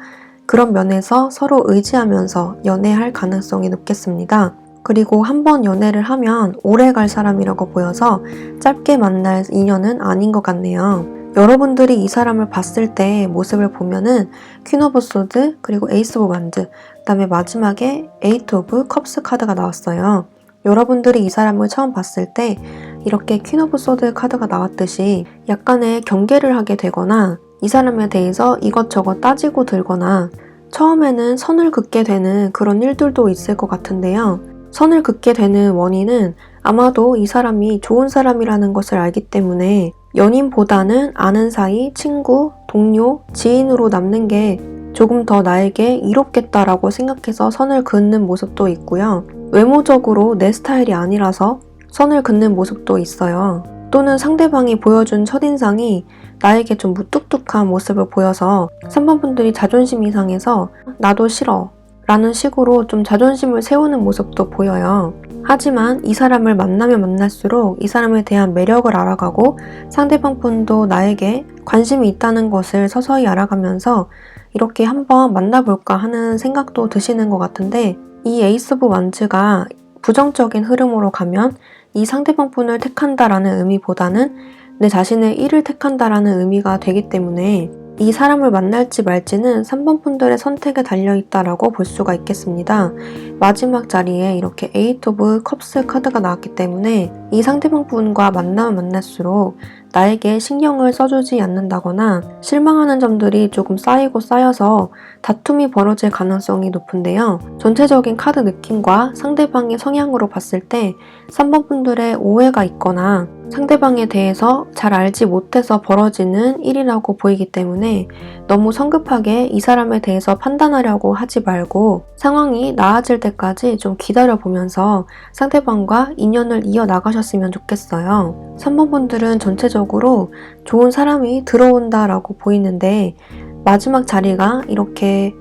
그런 면에서 서로 의지하면서 연애할 가능성이 높겠습니다. 그리고 한번 연애를 하면 오래 갈 사람이라고 보여서 짧게 만날 인연은 아닌 것 같네요. 여러분들이 이 사람을 봤을 때 모습을 보면은 퀸 오브 소드, 그리고 에이스 오브 완드, 그 다음에 마지막에 에이트 오브 컵스 카드가 나왔어요. 여러분들이 이 사람을 처음 봤을 때 이렇게 퀸 오브 소드 카드가 나왔듯이 약간의 경계를 하게 되거나 이 사람에 대해서 이것저것 따지고 들거나 처음에는 선을 긋게 되는 그런 일들도 있을 것 같은데요. 선을 긋게 되는 원인은 아마도 이 사람이 좋은 사람이라는 것을 알기 때문에 연인보다는 아는 사이, 친구, 동료, 지인으로 남는 게 조금 더 나에게 이롭겠다라고 생각해서 선을 긋는 모습도 있고요. 외모적으로 내 스타일이 아니라서 선을 긋는 모습도 있어요. 또는 상대방이 보여준 첫인상이 나에게 좀 무뚝뚝한 모습을 보여서 3번 분들이 자존심이 상해서 나도 싫어 라는 식으로 좀 자존심을 세우는 모습도 보여요. 하지만 이 사람을 만나면 만날수록 이 사람에 대한 매력을 알아가고 상대방 분도 나에게 관심이 있다는 것을 서서히 알아가면서 이렇게 한번 만나볼까 하는 생각도 드시는 것 같은데, 이 에이스 오브 완즈가 부정적인 흐름으로 가면 이 상대방 분을 택한다라는 의미보다는 내 자신의 일을 택한다라는 의미가 되기 때문에 이 사람을 만날지 말지는 3번 분들의 선택에 달려있다라고 볼 수가 있겠습니다. 마지막 자리에 이렇게 에이트 오브 컵스 카드가 나왔기 때문에 이 상대방 분과 만나면 만날수록 나에게 신경을 써주지 않는다거나 실망하는 점들이 조금 쌓이고 쌓여서 다툼이 벌어질 가능성이 높은데요. 전체적인 카드 느낌과 상대방의 성향으로 봤을 때 3번 분들의 오해가 있거나 상대방에 대해서 잘 알지 못해서 벌어지는 일이라고 보이기 때문에 너무 성급하게 이 사람에 대해서 판단하려고 하지 말고 상황이 나아질 때까지 좀 기다려 보면서 상대방과 인연을 이어나가셨으면 좋겠어요. 3번 분들은 전체적으로 좋은 사람이 들어온다라고 보이는데 마지막 자리가 이렇게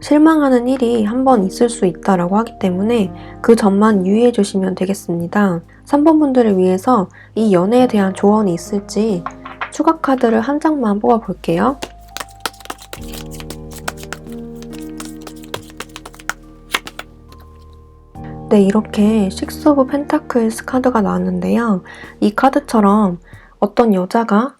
실망하는 일이 한 번 있을 수 있다라고 하기 때문에 그 점만 유의해 주시면 되겠습니다. 3번 분들을 위해서 이 연애에 대한 조언이 있을지 추가 카드를 한 장만 뽑아 볼게요. 네, 이렇게 식스 오브 펜타클스 카드가 나왔는데요. 이 카드처럼 어떤 여자가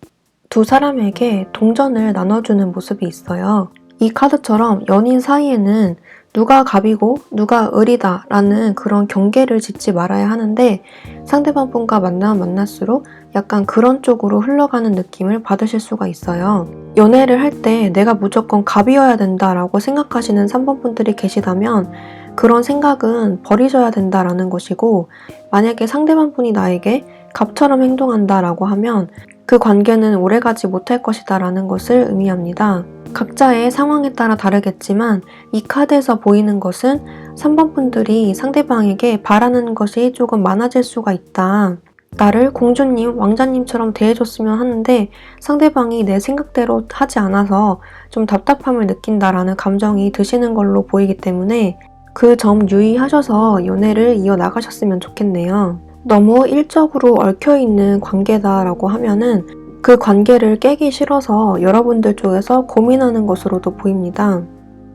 두 사람에게 동전을 나눠주는 모습이 있어요. 이 카드처럼 연인 사이에는 누가 갑이고 누가 을이다 라는 그런 경계를 짓지 말아야 하는데 상대방 분과 만나면 만날수록 약간 그런 쪽으로 흘러가는 느낌을 받으실 수가 있어요. 연애를 할 때 내가 무조건 갑이어야 된다라고 생각하시는 3번 분들이 계시다면 그런 생각은 버리셔야 된다라는 것이고, 만약에 상대방 분이 나에게 갑처럼 행동한다라고 하면 그 관계는 오래가지 못할 것이다 라는 것을 의미합니다. 각자의 상황에 따라 다르겠지만 이 카드에서 보이는 것은 3번 분들이 상대방에게 바라는 것이 조금 많아질 수가 있다. 나를 공주님, 왕자님처럼 대해줬으면 하는데 상대방이 내 생각대로 하지 않아서 좀 답답함을 느낀다라는 감정이 드시는 걸로 보이기 때문에 그 점 유의하셔서 연애를 이어나가셨으면 좋겠네요. 너무 일적으로 얽혀있는 관계다라고 하면은 그 관계를 깨기 싫어서 여러분들 쪽에서 고민하는 것으로도 보입니다.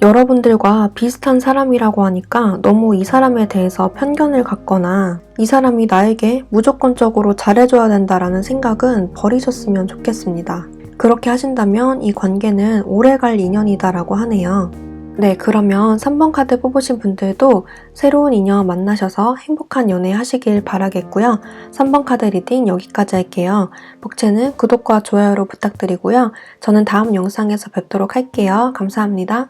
여러분들과 비슷한 사람이라고 하니까 너무 이 사람에 대해서 편견을 갖거나 이 사람이 나에게 무조건적으로 잘해줘야 된다라는 생각은 버리셨으면 좋겠습니다. 그렇게 하신다면 이 관계는 오래갈 인연이다라고 하네요. 네, 그러면 3번 카드 뽑으신 분들도 새로운 인연 만나셔서 행복한 연애 하시길 바라겠고요. 3번 카드 리딩 여기까지 할게요. 복채는 구독과 좋아요로 부탁드리고요. 저는 다음 영상에서 뵙도록 할게요. 감사합니다.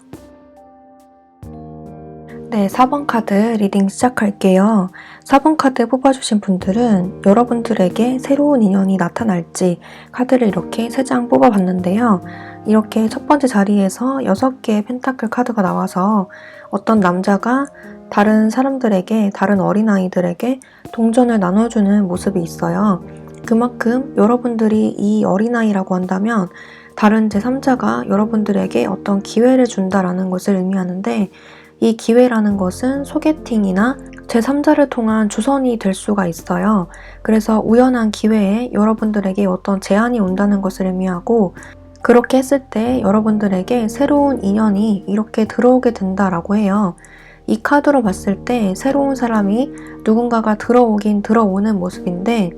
네, 4번 카드 리딩 시작할게요. 4번 카드 뽑아주신 분들은 여러분들에게 새로운 인연이 나타날지 카드를 이렇게 3장 뽑아봤는데요. 이렇게 첫 번째 자리에서 6개의 펜타클 카드가 나와서 어떤 남자가 다른 사람들에게, 다른 어린아이들에게 동전을 나눠주는 모습이 있어요. 그만큼 여러분들이 이 어린아이라고 한다면 다른 제3자가 여러분들에게 어떤 기회를 준다라는 것을 의미하는데 이 기회라는 것은 소개팅이나 제3자를 통한 주선이 될 수가 있어요. 그래서 우연한 기회에 여러분들에게 어떤 제안이 온다는 것을 의미하고 그렇게 했을 때 여러분들에게 새로운 인연이 이렇게 들어오게 된다라고 해요. 이 카드로 봤을 때 새로운 사람이 누군가가 들어오긴 들어오는 모습인데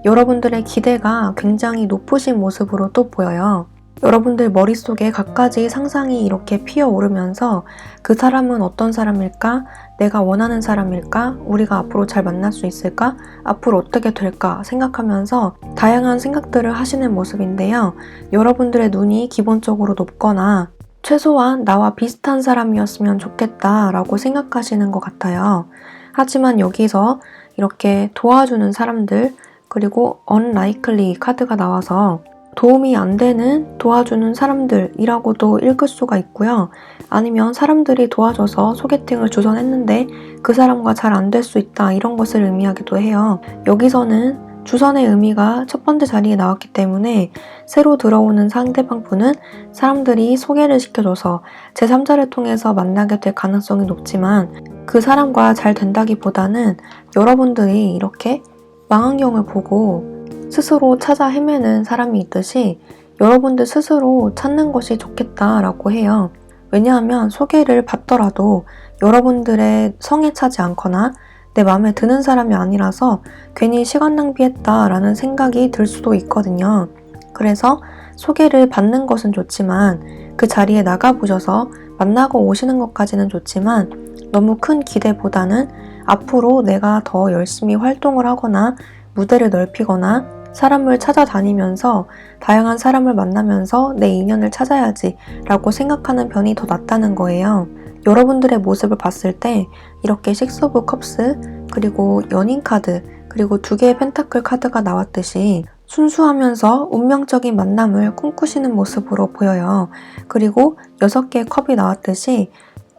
여러분들의 기대가 굉장히 높으신 모습으로 또 보여요. 여러분들 머릿속에 갖가지 상상이 이렇게 피어오르면서 그 사람은 어떤 사람일까? 내가 원하는 사람일까? 우리가 앞으로 잘 만날 수 있을까? 앞으로 어떻게 될까? 생각하면서 다양한 생각들을 하시는 모습인데요. 여러분들의 눈이 기본적으로 높거나 최소한 나와 비슷한 사람이었으면 좋겠다라고 생각하시는 것 같아요. 하지만 여기서 이렇게 도와주는 사람들 그리고 unlikely 카드가 나와서 도움이 안 되는 도와주는 사람들이라고도 읽을 수가 있고요. 아니면 사람들이 도와줘서 소개팅을 주선했는데 그 사람과 잘 안 될 수 있다 이런 것을 의미하기도 해요. 여기서는 주선의 의미가 첫 번째 자리에 나왔기 때문에 새로 들어오는 상대방 분은 사람들이 소개를 시켜줘서 제3자를 통해서 만나게 될 가능성이 높지만 그 사람과 잘 된다기보다는 여러분들이 이렇게 망원경을 보고 스스로 찾아 헤매는 사람이 있듯이 여러분들 스스로 찾는 것이 좋겠다라고 해요. 왜냐하면 소개를 받더라도 여러분들의 성에 차지 않거나 내 마음에 드는 사람이 아니라서 괜히 시간 낭비했다라는 생각이 들 수도 있거든요. 그래서 소개를 받는 것은 좋지만 그 자리에 나가보셔서 만나고 오시는 것까지는 좋지만 너무 큰 기대보다는 앞으로 내가 더 열심히 활동을 하거나 무대를 넓히거나 사람을 찾아다니면서 다양한 사람을 만나면서 내 인연을 찾아야지 라고 생각하는 편이 더 낫다는 거예요. 여러분들의 모습을 봤을 때 이렇게 식스 오브 컵스 그리고 연인 카드 그리고 2개의 펜타클 카드가 나왔듯이 순수하면서 운명적인 만남을 꿈꾸시는 모습으로 보여요. 그리고 6개의 컵이 나왔듯이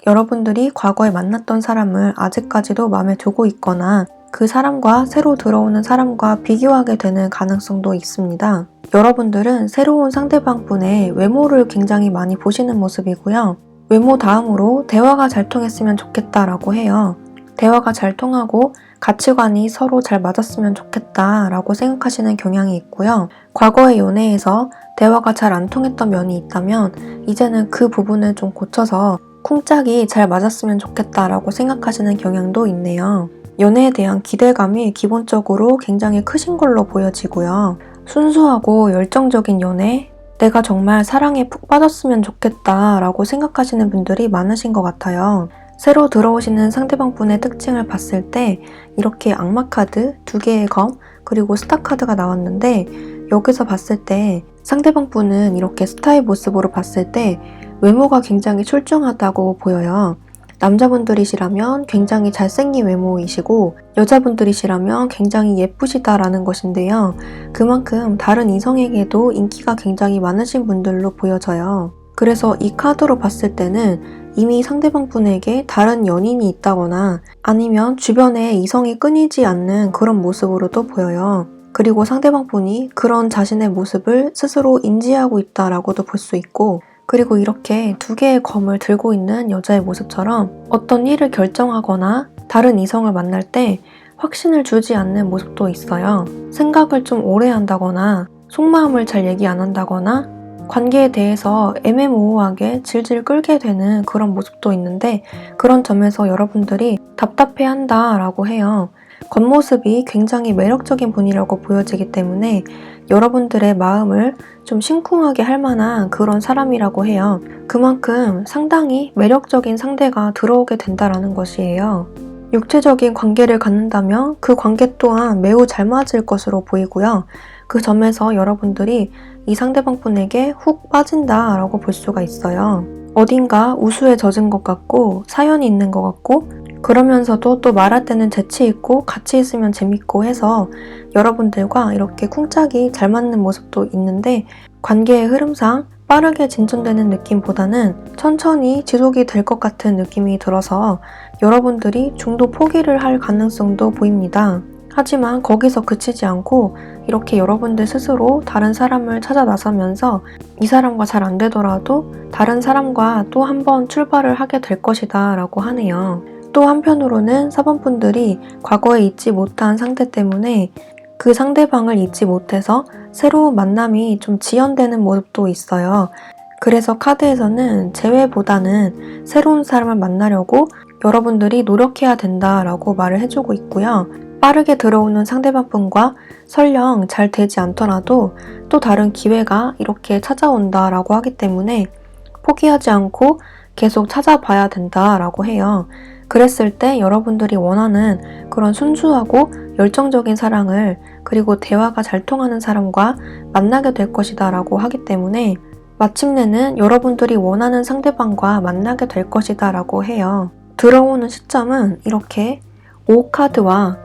여러분들이 과거에 만났던 사람을 아직까지도 마음에 두고 있거나 그 사람과 새로 들어오는 사람과 비교하게 되는 가능성도 있습니다. 여러분들은 새로운 상대방분의 외모를 굉장히 많이 보시는 모습이고요. 외모 다음으로 대화가 잘 통했으면 좋겠다라고 해요. 대화가 잘 통하고 가치관이 서로 잘 맞았으면 좋겠다라고 생각하시는 경향이 있고요. 과거의 연애에서 대화가 잘 안 통했던 면이 있다면 이제는 그 부분을 좀 고쳐서 쿵짝이 잘 맞았으면 좋겠다라고 생각하시는 경향도 있네요. 연애에 대한 기대감이 기본적으로 굉장히 크신 걸로 보여지고요. 순수하고 열정적인 연애, 내가 정말 사랑에 푹 빠졌으면 좋겠다라고 생각하시는 분들이 많으신 것 같아요. 새로 들어오시는 상대방분의 특징을 봤을 때 이렇게 악마 카드, 2개의 검, 그리고 스타 카드가 나왔는데 여기서 봤을 때 상대방분은 이렇게 스타의 모습으로 봤을 때 외모가 굉장히 출중하다고 보여요. 남자분들이시라면 굉장히 잘생긴 외모이시고 여자분들이시라면 굉장히 예쁘시다라는 것인데요. 그만큼 다른 이성에게도 인기가 굉장히 많으신 분들로 보여져요. 그래서 이 카드로 봤을 때는 이미 상대방 분에게 다른 연인이 있다거나 아니면 주변에 이성이 끊이지 않는 그런 모습으로도 보여요. 그리고 상대방 분이 그런 자신의 모습을 스스로 인지하고 있다라고도 볼 수 있고 그리고 이렇게 2개의 검을 들고 있는 여자의 모습처럼 어떤 일을 결정하거나 다른 이성을 만날 때 확신을 주지 않는 모습도 있어요. 생각을 좀 오래 한다거나 속마음을 잘 얘기 안 한다거나 관계에 대해서 애매모호하게 질질 끌게 되는 그런 모습도 있는데 그런 점에서 여러분들이 답답해한다라고 해요. 겉모습이 굉장히 매력적인 분이라고 보여지기 때문에 여러분들의 마음을 좀 심쿵하게 할 만한 그런 사람이라고 해요. 그만큼 상당히 매력적인 상대가 들어오게 된다라는 것이에요. 육체적인 관계를 갖는다면 그 관계 또한 매우 잘 맞을 것으로 보이고요. 그 점에서 여러분들이 이 상대방 분에게 훅 빠진다라고 볼 수가 있어요. 어딘가 우수에 젖은 것 같고 사연이 있는 것 같고 그러면서도 또 말할 때는 재치 있고 같이 있으면 재밌고 해서 여러분들과 이렇게 쿵짝이 잘 맞는 모습도 있는데 관계의 흐름상 빠르게 진전되는 느낌보다는 천천히 지속이 될 것 같은 느낌이 들어서 여러분들이 중도 포기를 할 가능성도 보입니다. 하지만 거기서 그치지 않고 이렇게 여러분들 스스로 다른 사람을 찾아 나서면서 이 사람과 잘 안 되더라도 다른 사람과 또 한 번 출발을 하게 될 것이다 라고 하네요. 또 한편으로는 4번 분들이 과거에 잊지 못한 상대 때문에 그 상대방을 잊지 못해서 새로운 만남이 좀 지연되는 모습도 있어요. 그래서 카드에서는 재회보다는 새로운 사람을 만나려고 여러분들이 노력해야 된다라고 말을 해주고 있고요. 빠르게 들어오는 상대방분과 설령 잘 되지 않더라도 또 다른 기회가 이렇게 찾아온다라고 하기 때문에 포기하지 않고 계속 찾아봐야 된다라고 해요. 그랬을 때 여러분들이 원하는 그런 순수하고 열정적인 사랑을 그리고 대화가 잘 통하는 사람과 만나게 될 것이다 라고 하기 때문에 마침내는 여러분들이 원하는 상대방과 만나게 될 것이다 라고 해요. 들어오는 시점은 이렇게 5카드와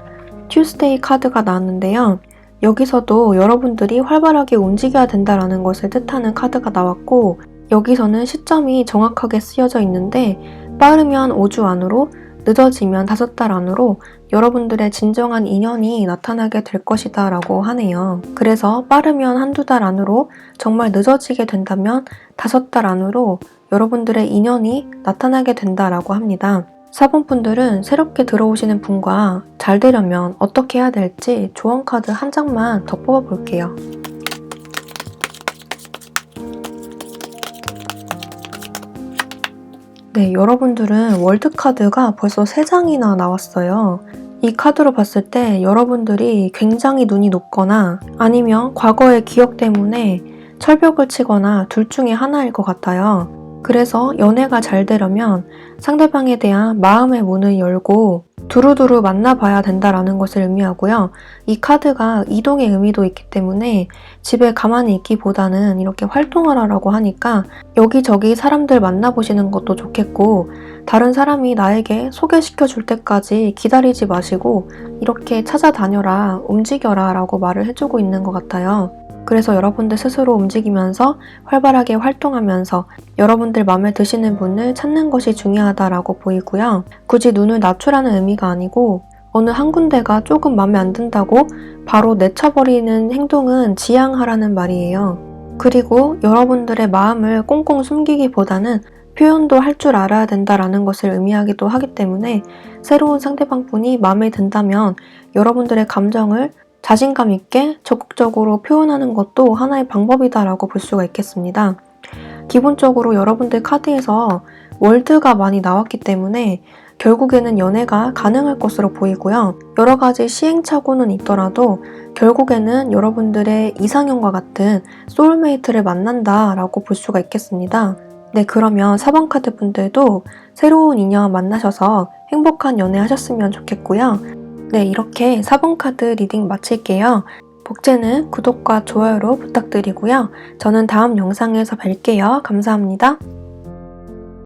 튜스데이 카드가 나왔는데요. 여기서도 여러분들이 활발하게 움직여야 된다는 것을 뜻하는 카드가 나왔고 여기서는 시점이 정확하게 쓰여져 있는데 빠르면 5주 안으로, 늦어지면 5달 안으로 여러분들의 진정한 인연이 나타나게 될 것이다 라고 하네요. 그래서 빠르면 1~2달 안으로, 정말 늦어지게 된다면 5달 안으로 여러분들의 인연이 나타나게 된다라고 합니다. 4번 분들은 새롭게 들어오시는 분과 잘 되려면 어떻게 해야 될지 조언 카드 한 장만 더 뽑아볼게요. 네, 여러분들은 월드카드가 벌써 3장이나 나왔어요. 이 카드로 봤을 때 여러분들이 굉장히 눈이 높거나 아니면 과거의 기억 때문에 철벽을 치거나 둘 중에 하나일 것 같아요. 그래서 연애가 잘 되려면 상대방에 대한 마음의 문을 열고 두루두루 만나봐야 된다라는 것을 의미하고요. 이 카드가 이동의 의미도 있기 때문에 집에 가만히 있기보다는 이렇게 활동하라라고 하니까 여기저기 사람들 만나보시는 것도 좋겠고, 다른 사람이 나에게 소개시켜 줄 때까지 기다리지 마시고 이렇게 찾아다녀라, 움직여라 라고 말을 해주고 있는 것 같아요. 그래서 여러분들 스스로 움직이면서 활발하게 활동하면서 여러분들 마음에 드시는 분을 찾는 것이 중요하다라고 보이고요. 굳이 눈을 낮추라는 의미가 아니고 어느 한 군데가 조금 마음에 안 든다고 바로 내쳐버리는 행동은 지양하라는 말이에요. 그리고 여러분들의 마음을 꽁꽁 숨기기보다는 표현도 할 줄 알아야 된다라는 것을 의미하기도 하기 때문에 새로운 상대방분이 마음에 든다면 여러분들의 감정을 자신감 있게 적극적으로 표현하는 것도 하나의 방법이다라고 볼 수가 있겠습니다. 기본적으로 여러분들 카드에서 월드가 많이 나왔기 때문에 결국에는 연애가 가능할 것으로 보이고요. 여러 가지 시행착오는 있더라도 결국에는 여러분들의 이상형과 같은 소울메이트를 만난다라고 볼 수가 있겠습니다. 네, 그러면 4번 카드 분들도 새로운 인연 만나셔서 행복한 연애 하셨으면 좋겠고요. 네, 이렇게 4번 카드 리딩 마칠게요. 복제는 구독과 좋아요로 부탁드리고요. 저는 다음 영상에서 뵐게요. 감사합니다.